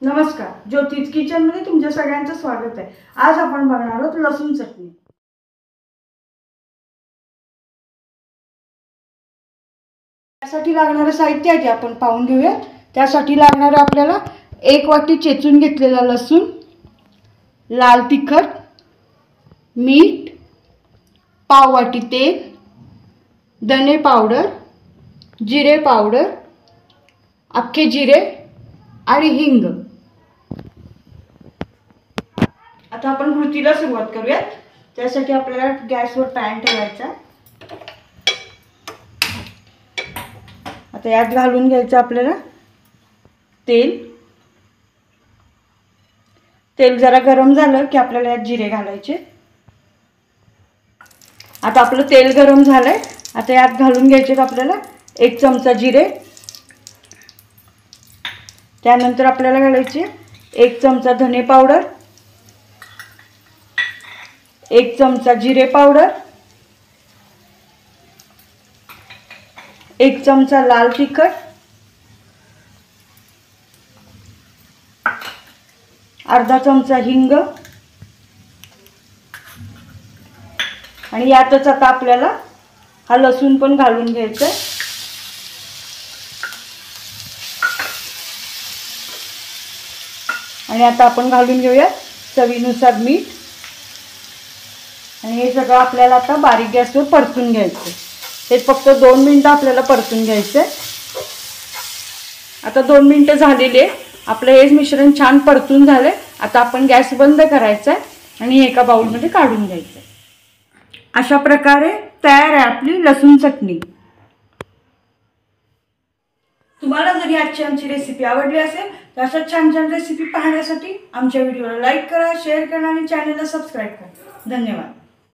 नमस्कार, ज्योतिष किचन मध्ये तुमच्या सगळ्यांचं स्वागत आहे। आज आपण बघणार आहोत लसूण चटणी। त्यासाठी लागणारे साहित्य आहे आपण पाहून घेऊया। त्यासाठी लागणार आपल्याला 1 वाटी चेचून घेतलेला लसूण, लाल तिखट, मीठ, पाव वाटी तेल, धने पावडर, जिरे पावडर, अख्खे जिरे आणि हिंग। आता आपण कृतीला सुरुवात करूया। त्यासाठी आपल्याला गॅसवर पॅन ठेवायचा। आता यात घालून घ्यायचं आपल्याला तेल। तेल जरा गरम झालं की आपल्याला यात जिरे घालायचे। आता आपलं तेल गरम झालंय। आता यात घालून घ्यायचे आपल्याला 1 चमचा जिरे। त्यानंतर आपल्याला घालायचे 1 चमचा धने पावडर, 1 चमचा जिरे पावडर, 1 चमचा लाल तिखट, अर्धा चमचा हिंग आणि यातच आता आपल्याला हा लसूण पण घालून घ्यायचा आहे। आणि आता आपण घालून घेऊया चवीनुसार मीठ। आणि हे सगळं आपल्याला आता बारीक गॅसवर परतून घ्यायचं। हे फक्त 2 मिनिटं आपल्याला परतून घ्यायचं। आता 2 मिनिटं झालेले, आपलं हे मिश्रण छान परतून झाले। आता आपण गॅस बंद करायचा आणि एका बाउलमध्ये काढून घ्यायचं। अशा प्रकारे तयार आहे आपली लसूण चटणी। तुम्हाला जर आजची आमची रेसिपी आवडली असेल तर अशा छान छान रेसिपी पाहण्यासाठी आमच्या व्हिडिओला लाईक करा, शेअर करा आणि चॅनलला सबस्क्राइब करा। धन्यवाद।